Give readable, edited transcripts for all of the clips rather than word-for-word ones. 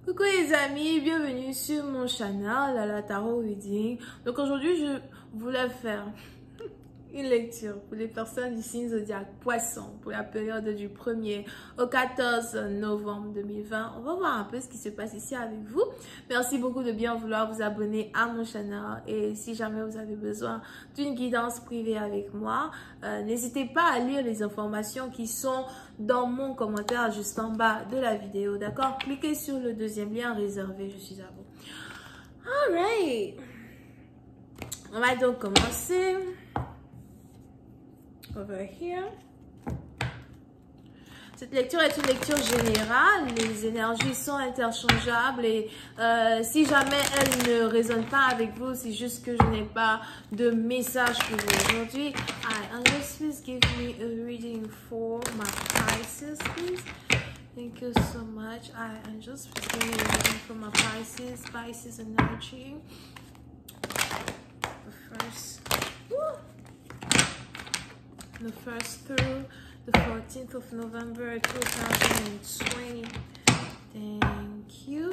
Coucou les amis, bienvenue sur mon channel à la Tarot Reading. Donc aujourd'hui je voulais faire une lecture pour les personnes du signe zodiaque Poisson pour la période du 1er au 14 novembre 2020. On va voir un peu ce qui se passe ici avec vous. Merci beaucoup de bien vouloir vous abonner à mon channel et si jamais vous avez besoin d'une guidance privée avec moi, n'hésitez pas à lire les informations qui sont dans mon commentaire juste en bas de la vidéo, d'accord? Cliquez sur le deuxième lien réservé, je suis à vous. Alright, on va donc commencer. Over here. Cette lecture est une lecture générale, les énergies sont interchangeables et si jamais elles ne résonnent pas avec vous, c'est juste que je n'ai pas de message pour vous aujourd'hui. Angels, please give me a reading for my Pisces, please. Thank you so much. Angels, please give me a reading for my Pisces energy. The first through the 14th of November 2020. Thank you.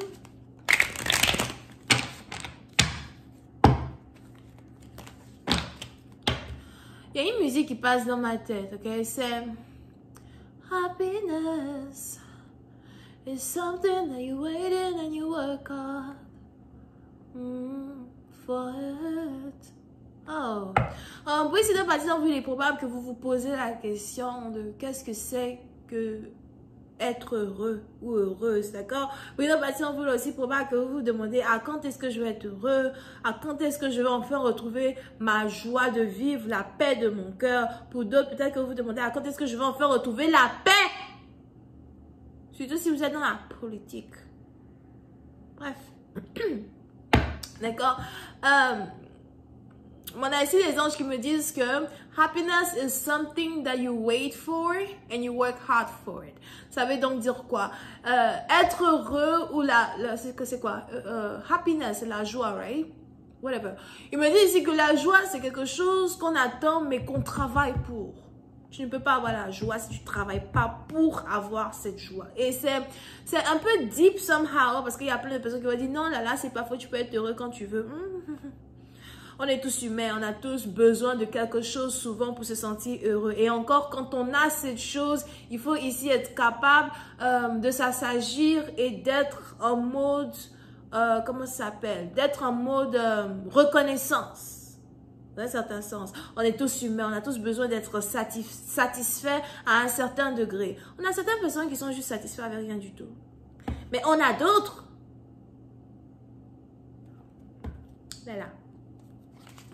Il y a une musique qui passe dans ma tête, ok? C'est Happiness is something that you wait in and you work hard for it. Oh, pour essayer de partir dans vous, il est probable que vous vous posez la question de qu'est-ce que c'est que être heureux ou heureuse, d'accord? Pour essayer de partir dans vous, aussi probable que vous vous demandez à quand est-ce que je vais être heureux, à quand est-ce que je vais enfin retrouver ma joie de vivre, la paix de mon cœur. Pour d'autres, peut-être que vous vous demandez à quand est-ce que je vais enfin retrouver la paix, surtout si vous êtes dans la politique. Bref, d'accord? On a ici les anges qui me disent que happiness is something that you wait for and you work hard for it. Ça veut donc dire quoi? Être heureux ou c'est quoi? Happiness, c'est la joie, right? Whatever. Il me dit ici que la joie, c'est quelque chose qu'on attend mais qu'on travaille pour. Tu ne peux pas avoir la joie si tu ne travailles pas pour avoir cette joie. Et c'est un peu deep somehow parce qu'il y a plein de personnes qui vont dire non, là, c'est pas faux, tu peux être heureux quand tu veux. On est tous humains, on a tous besoin de quelque chose souvent pour se sentir heureux. Et encore, quand on a cette chose, il faut ici être capable de s'assagir et d'être en mode, comment ça s'appelle? D'être en mode reconnaissance, dans un certain sens. On est tous humains, on a tous besoin d'être satisfaits à un certain degré. On a certaines personnes qui sont juste satisfaites avec rien du tout. Mais on a d'autres. Voilà.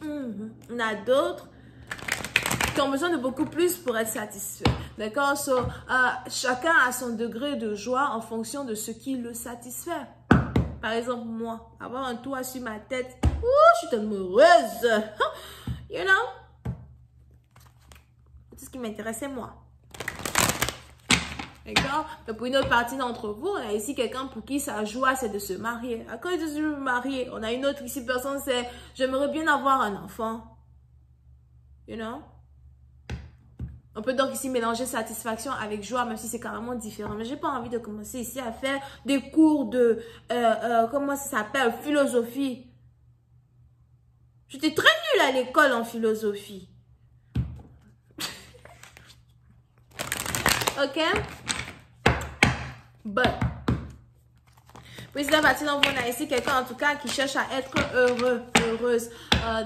On a d'autres qui ont besoin de beaucoup plus pour être satisfaits. D'accord? Chacun a son degré de joie en fonction de ce qui le satisfait. Par exemple, moi, avoir un toit sur ma tête, je suis tellement heureuse. You know? C'est ce qui m'intéressait, moi. D'accord? Mais pour une autre partie d'entre vous, on a ici quelqu'un pour qui sa joie, c'est de se marier. À quoi je veux me marier? On a une autre ici, personne, c'est j'aimerais bien avoir un enfant. You know? On peut donc ici mélanger satisfaction avec joie, même si c'est carrément différent. Mais j'ai pas envie de commencer ici à faire des cours de, comment ça s'appelle, philosophie. J'étais très nulle à l'école en philosophie. Ok? But, oui, c'est la partie dont on a ici quelqu'un en tout cas qui cherche à être heureux, heureuse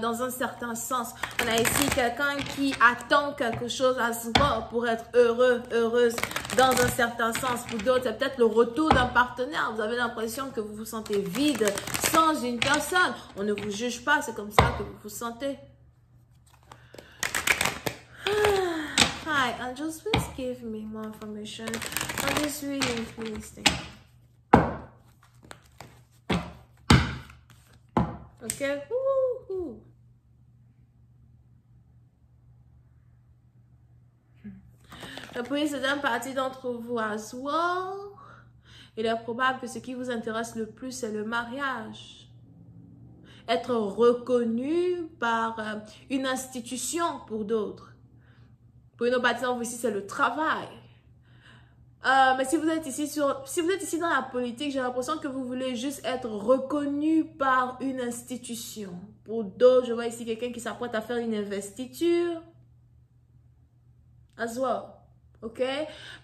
dans un certain sens. On a ici quelqu'un qui attend quelque chose à soi pour être heureux, heureuse dans un certain sens. Pour d'autres, c'est peut-être le retour d'un partenaire. Vous avez l'impression que vous vous sentez vide sans une personne. On ne vous juge pas, c'est comme ça que vous vous sentez. Hi, Angels, please give me more information on this reading, please. Thank you. Okay. Woohoo. Puis, c'est une partie d'entre vous as well. Il est probable que ce qui vous intéresse le plus, c'est le mariage. Être reconnu par une institution pour d'autres. Pour une autre partie d'entre vous ici, c'est le travail. Mais si vous êtes ici dans la politique, j'ai l'impression que vous voulez juste être reconnu par une institution. Pour d'autres, je vois ici quelqu'un qui s'apprête à faire une investiture. As well. OK?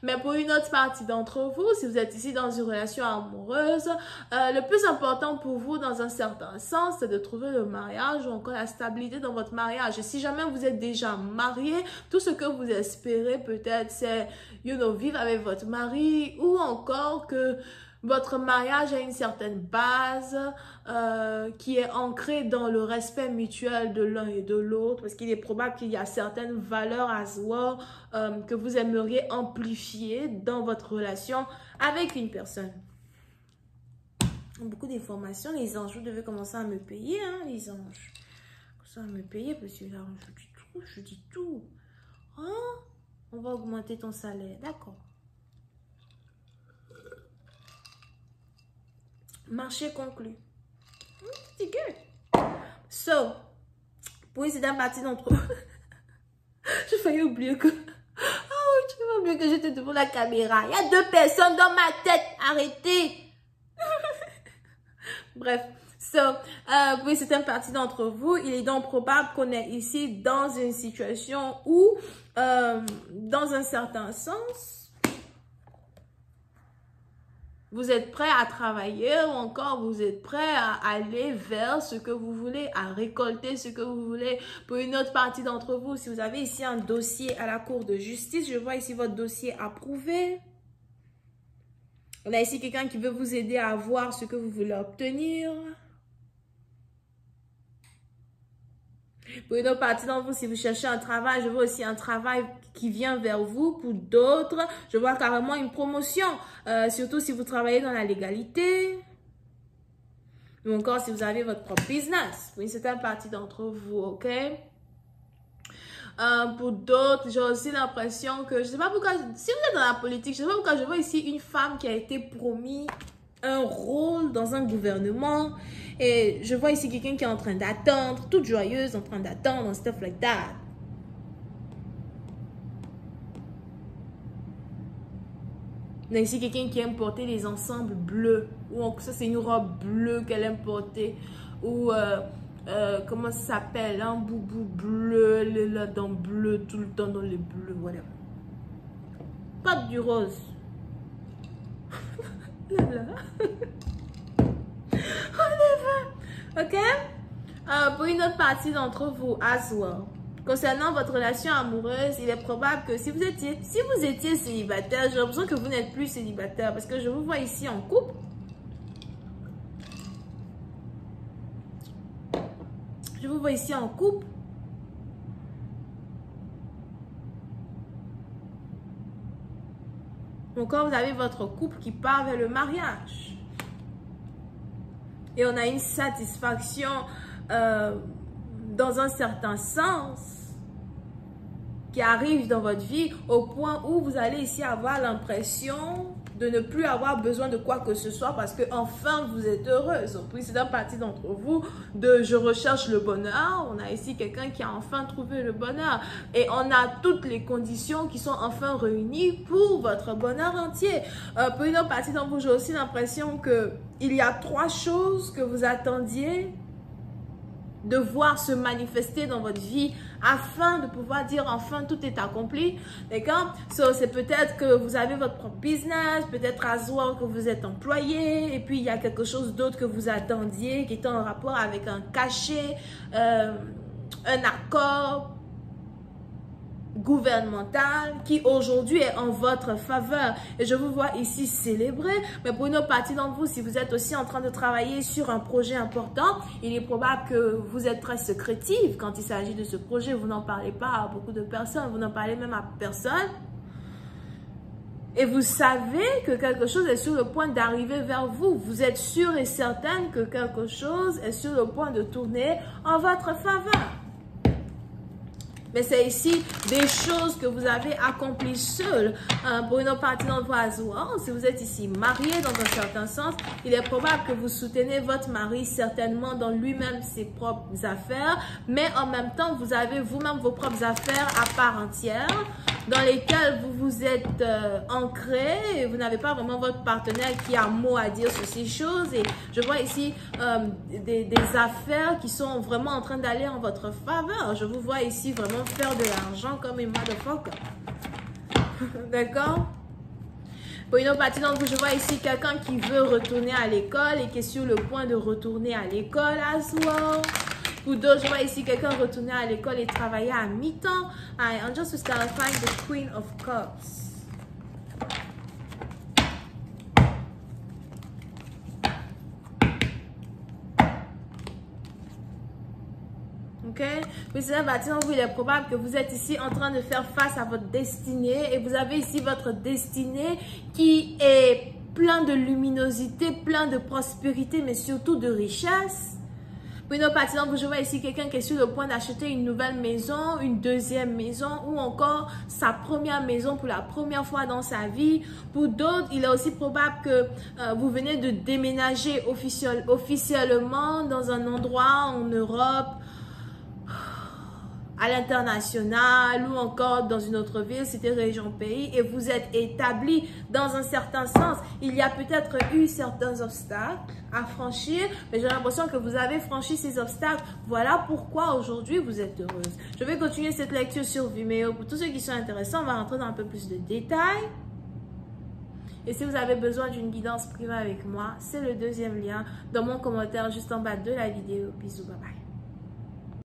Mais pour une autre partie d'entre vous, si vous êtes ici dans une relation amoureuse, le plus important pour vous, dans un certain sens, c'est de trouver le mariage ou encore la stabilité dans votre mariage. Et si jamais vous êtes déjà marié, tout ce que vous espérez peut-être, c'est, vivre avec votre mari ou encore que votre mariage a une certaine base qui est ancrée dans le respect mutuel de l'un et de l'autre, parce qu'il est probable qu'il y a certaines valeurs à soi que vous aimeriez amplifier dans votre relation avec une personne. Beaucoup d'informations, les anges, vous devez commencer à me payer, hein, les anges. Commencer à me payer, parce que là, je dis tout. Hein? On va augmenter ton salaire, d'accord. Marché conclu. C'est good. So, pour une certaine partie d'entre vous, j'ai failli oublier que... Oh, tu vas oublier que j'étais devant la caméra. Il y a 2 personnes dans ma tête. Arrêtez. Bref. So, pour une certaine partie d'entre vous, il est donc probable qu'on est ici dans une situation où, dans un certain sens, vous êtes prêt à travailler ou encore vous êtes prêt à aller vers ce que vous voulez, à récolter ce que vous voulez. Pour une autre partie d'entre vous, si vous avez ici un dossier à la Cour de justice, je vois ici votre dossier approuvé. On a ici quelqu'un qui veut vous aider à avoir ce que vous voulez obtenir. Pour une autre partie d'entre vous, si vous cherchez un travail, je vois aussi un travail qui vient vers vous. Pour d'autres, je vois carrément une promotion. Surtout si vous travaillez dans la légalité. Ou encore si vous avez votre propre business. Pour une certaine partie d'entre vous, ok? Pour d'autres, j'ai aussi l'impression que, je sais pas pourquoi, si vous êtes dans la politique, je sais pas pourquoi je vois ici une femme qui a été promise un rôle dans un gouvernement. Et je vois ici quelqu'un qui est en train d'attendre, toute joyeuse, en train d'attendre, stuff like that. On a ici quelqu'un qui aime porter les ensembles bleus. Ou ça, c'est une robe bleue qu'elle aime porter. Ou, comment ça s'appelle? Un boubou bleu, elle est là dans bleu, tout le temps dans les bleus, whatever. Pas du rose. Ok? Pour une autre partie d'entre vous, as well. Concernant votre relation amoureuse, il est probable que si vous étiez célibataire, j'ai l'impression que vous n'êtes plus célibataire parce que je vous vois ici en couple. Je vous vois ici en couple. Donc, quand vous avez votre couple qui part vers le mariage. Et on a une satisfaction dans un certain sens qui arrive dans votre vie au point où vous allez ici avoir l'impression de ne plus avoir besoin de quoi que ce soit parce que enfin vous êtes heureuse. Donc, oui, c'est une partie d'entre vous de je recherche le bonheur. On a ici quelqu'un qui a enfin trouvé le bonheur et on a toutes les conditions qui sont enfin réunies pour votre bonheur entier. Pour une autre partie d'entre vous, j'ai aussi l'impression que il y a 3 choses que vous attendiez de voir se manifester dans votre vie afin de pouvoir dire enfin tout est accompli. D'accord? So, c'est peut-être que vous avez votre propre business, peut-être à soi que vous êtes employé et puis il y a quelque chose d'autre que vous attendiez qui est en rapport avec un cachet, un accord gouvernemental qui aujourd'hui est en votre faveur et je vous vois ici célébrer. Mais pour une autre partie d'entre vous, si vous êtes aussi en train de travailler sur un projet important, il est probable que vous êtes très secrétive quand il s'agit de ce projet. Vous n'en parlez pas à beaucoup de personnes, vous n'en parlez même à personne et vous savez que quelque chose est sur le point d'arriver vers vous. Vous êtes sûr et certaine que quelque chose est sur le point de tourner en votre faveur. Mais c'est ici des choses que vous avez accomplies seul. Pour une autre partie d'entre vous, as well, si vous êtes ici marié dans un certain sens, il est probable que vous soutenez votre mari certainement dans lui-même ses propres affaires, mais en même temps, vous avez vous-même vos propres affaires à part entière dans lesquelles vous vous êtes ancré et vous n'avez pas vraiment votre partenaire qui a un mot à dire sur ces choses. Et je vois ici des affaires qui sont vraiment en train d'aller en votre faveur. Je vous vois ici vraiment faire de l'argent comme une motherfucker. D'accord? Pour une autre partie d'entre vous, je vois ici quelqu'un qui veut retourner à l'école et qui est sur le point de retourner à l'école as well. Pour d'autres, je vois ici quelqu'un retourner à l'école et travailler à mi-temps. I'm just clarifying the Queen of Cups. Ok? Puis c'est là, il est probable que vous êtes ici en train de faire face à votre destinée et vous avez ici votre destinée qui est plein de luminosité, plein de prospérité, mais surtout de richesse. Puis une autre partie d'entre vous, je vois ici quelqu'un qui est sur le point d'acheter une nouvelle maison, une deuxième maison ou encore sa première maison pour la première fois dans sa vie. Pour d'autres, il est aussi probable que vous venez de déménager officiellement dans un endroit en Europe, à l'international ou encore dans une autre ville, c'était région, pays, et vous êtes établi dans un certain sens. Il y a peut-être eu certains obstacles à franchir, mais j'ai l'impression que vous avez franchi ces obstacles. Voilà pourquoi aujourd'hui vous êtes heureuse. Je vais continuer cette lecture sur Vimeo. Pour tous ceux qui sont intéressés, on va rentrer dans un peu plus de détails. Et si vous avez besoin d'une guidance privée avec moi, c'est le deuxième lien dans mon commentaire juste en bas de la vidéo. Bisous, bye bye.